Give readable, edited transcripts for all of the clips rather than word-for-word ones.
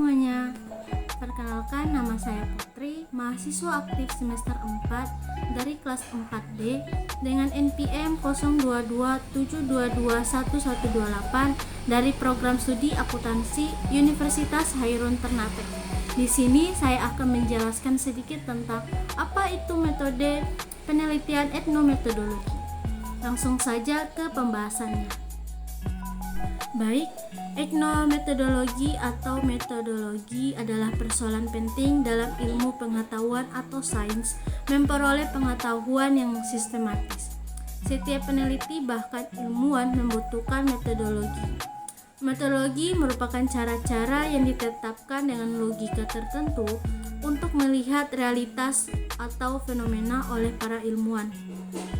semuanya. Perkenalkan, nama saya Putri, mahasiswa aktif semester 4 dari kelas 4D dengan NPM 0227221128 dari program studi akuntansi Universitas Hairun Ternate. Di sini saya akan menjelaskan sedikit tentang apa itu metode penelitian etnometodologi. Langsung saja ke pembahasannya. Baik, etnometodologi atau metodologi adalah persoalan penting dalam ilmu pengetahuan atau sains memperoleh pengetahuan yang sistematis. Setiap peneliti bahkan ilmuwan membutuhkan metodologi. Metodologi merupakan cara-cara yang ditetapkan dengan logika tertentu untuk melihat realitas atau fenomena oleh para ilmuwan.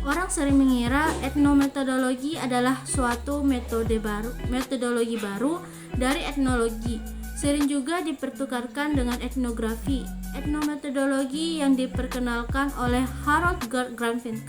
Orang sering mengira etnometodologi adalah suatu metodologi baru dari etnologi. Sering juga dipertukarkan dengan etnografi. Etnometodologi yang diperkenalkan oleh Harold Granville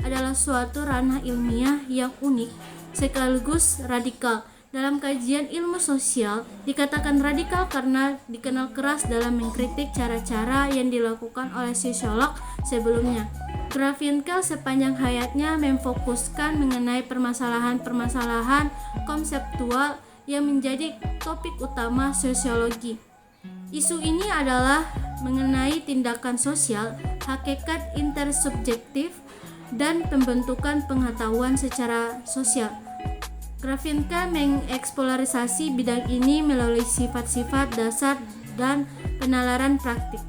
adalah suatu ranah ilmiah yang unik sekaligus radikal. Dalam kajian ilmu sosial, dikatakan radikal karena dikenal keras dalam mengkritik cara-cara yang dilakukan oleh sosiolog sebelumnya. Granville sepanjang hayatnya memfokuskan mengenai permasalahan-permasalahan konseptual yang menjadi topik utama sosiologi. Isu ini adalah mengenai tindakan sosial, hakikat intersubjektif, dan pembentukan pengetahuan secara sosial. Granville mengeksplorasi bidang ini melalui sifat-sifat dasar dan penalaran praktik,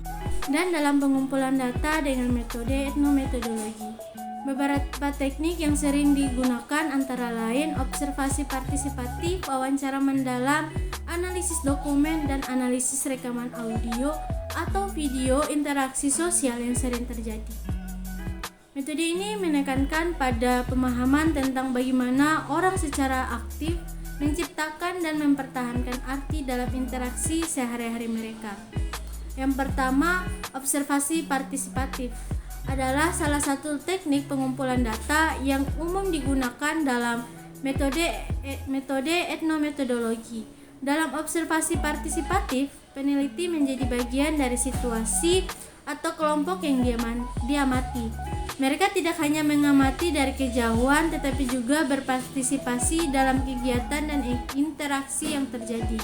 dan dalam pengumpulan data dengan metode etnometodologi. Beberapa teknik yang sering digunakan antara lain observasi partisipatif, wawancara mendalam, analisis dokumen, dan analisis rekaman audio atau video interaksi sosial yang sering terjadi. Metode ini menekankan pada pemahaman tentang bagaimana orang secara aktif menciptakan dan mempertahankan arti dalam interaksi sehari-hari mereka. Yang pertama, observasi partisipatif adalah salah satu teknik pengumpulan data yang umum digunakan dalam metode etnometodologi. Dalam observasi partisipatif, peneliti menjadi bagian dari situasi atau kelompok yang diamati. Mereka tidak hanya mengamati dari kejauhan, tetapi juga berpartisipasi dalam kegiatan dan interaksi yang terjadi.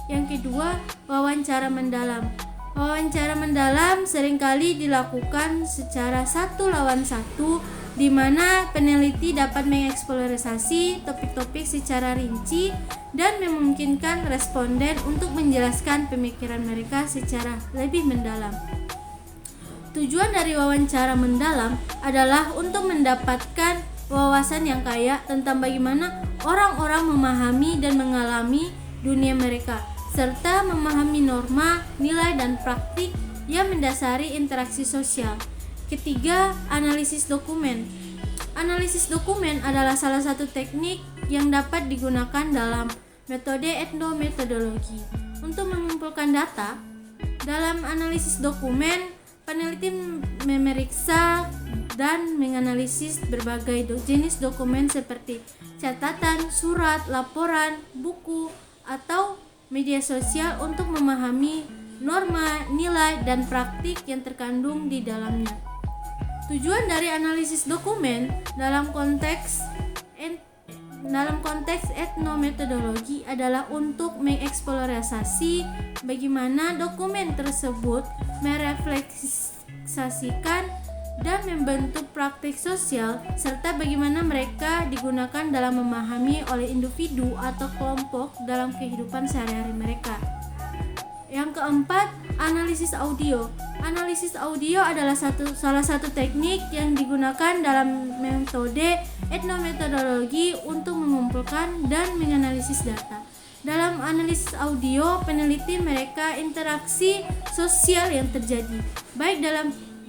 Yang kedua, wawancara mendalam. Wawancara mendalam seringkali dilakukan secara satu lawan satu, di mana peneliti dapat mengeksplorasi topik-topik secara rinci dan memungkinkan responden untuk menjelaskan pemikiran mereka secara lebih mendalam. Tujuan dari wawancara mendalam adalah untuk mendapatkan wawasan yang kaya tentang bagaimana orang-orang memahami dan mengalami dunia mereka, serta memahami norma, nilai, dan praktik yang mendasari interaksi sosial. Ketiga, analisis dokumen. Analisis dokumen adalah salah satu teknik yang dapat digunakan dalam metode etnometodologi untuk mengumpulkan data. Dalam analisis dokumen, peneliti memeriksa dan menganalisis berbagai jenis dokumen seperti catatan, surat, laporan, buku, atau media sosial untuk memahami norma, nilai, dan praktik yang terkandung di dalamnya. Tujuan dari analisis dokumen dalam konteks etnometodologi adalah untuk mengeksplorasi bagaimana dokumen tersebut merefleksikan dan membentuk praktik sosial, serta bagaimana mereka digunakan dalam memahami oleh individu atau kelompok dalam kehidupan sehari-hari mereka. Yang keempat, analisis audio. Analisis audio adalah salah satu teknik yang digunakan dalam metode etnometodologi untuk mengumpulkan dan menganalisis data. Dalam analisis audio, peneliti mereka interaksi sosial yang terjadi, baik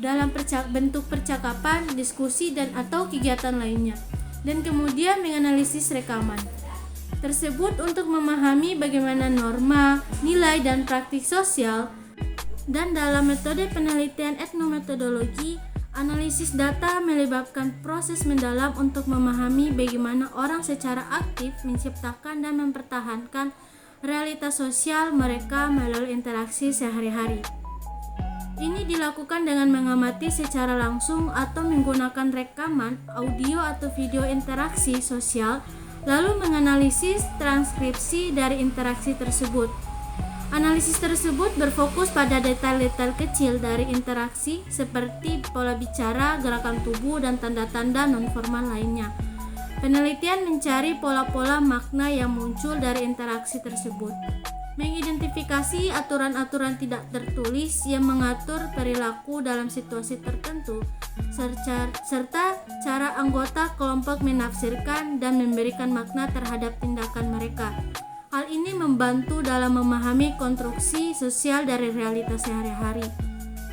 dalam bentuk percakapan, diskusi, dan atau kegiatan lainnya, dan kemudian menganalisis rekaman tersebut untuk memahami bagaimana norma, nilai, dan praktik sosial. Dan dalam metode penelitian etnometodologi, analisis data melibatkan proses mendalam untuk memahami bagaimana orang secara aktif menciptakan dan mempertahankan realitas sosial mereka melalui interaksi sehari-hari. Ini dilakukan dengan mengamati secara langsung atau menggunakan rekaman, audio atau video interaksi sosial, lalu menganalisis transkripsi dari interaksi tersebut. Analisis tersebut berfokus pada detail-detail kecil dari interaksi seperti pola bicara, gerakan tubuh, dan tanda-tanda nonformal lainnya. Penelitian mencari pola-pola makna yang muncul dari interaksi tersebut, mengidentifikasi aturan-aturan tidak tertulis yang mengatur perilaku dalam situasi tertentu, serta cara anggota kelompok menafsirkan dan memberikan makna terhadap tindakan mereka. Hal ini membantu dalam memahami konstruksi sosial dari realitas sehari-hari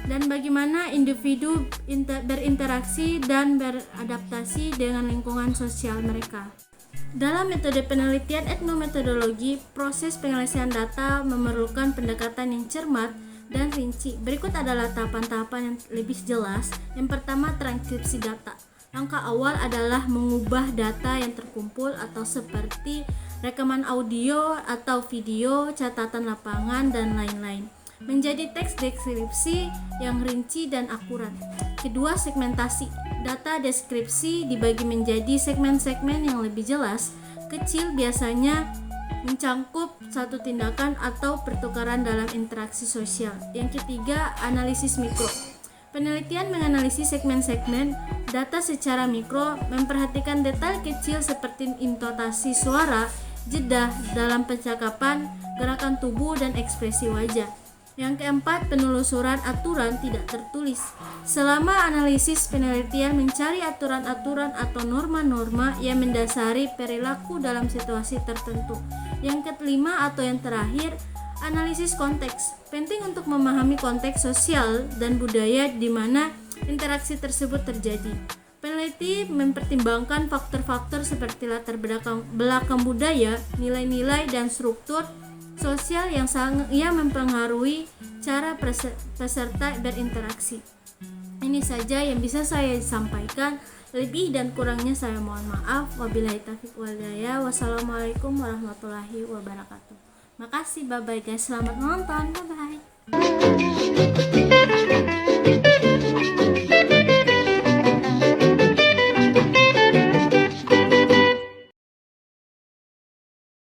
dan bagaimana individu berinteraksi dan beradaptasi dengan lingkungan sosial mereka. Dalam metode penelitian etnometodologi, proses penyelesaian data memerlukan pendekatan yang cermat dan rinci. Berikut adalah tahapan-tahapan yang lebih jelas. Yang pertama, transkripsi data. Langkah awal adalah mengubah data yang terkumpul atau seperti rekaman audio atau video, catatan lapangan, dan lain-lain menjadi teks deskripsi yang rinci dan akurat. Kedua, segmentasi. Data deskripsi dibagi menjadi segmen-segmen yang lebih jelas, kecil, biasanya mencangkup satu tindakan atau pertukaran dalam interaksi sosial. Yang ketiga, analisis mikro. Penelitian menganalisis segmen-segmen data secara mikro, memperhatikan detail kecil seperti intonasi suara, jeda dalam percakapan, gerakan tubuh, dan ekspresi wajah. Yang keempat, penelusuran aturan tidak tertulis. Selama analisis, penelitian mencari aturan-aturan atau norma-norma yang mendasari perilaku dalam situasi tertentu. Yang kelima atau yang terakhir, analisis konteks. Penting untuk memahami konteks sosial dan budaya di mana interaksi tersebut terjadi. Peneliti mempertimbangkan faktor-faktor seperti latar belakang budaya, nilai-nilai, dan struktur sosial yang mempengaruhi cara peserta berinteraksi. Ini saja yang bisa saya sampaikan. Lebih dan kurangnya saya mohon maaf. Wabillahi taufiq wal hidayah. Wassalamualaikum warahmatullahi wabarakatuh. Makasih, bye bye guys. Selamat menonton. Bye bye.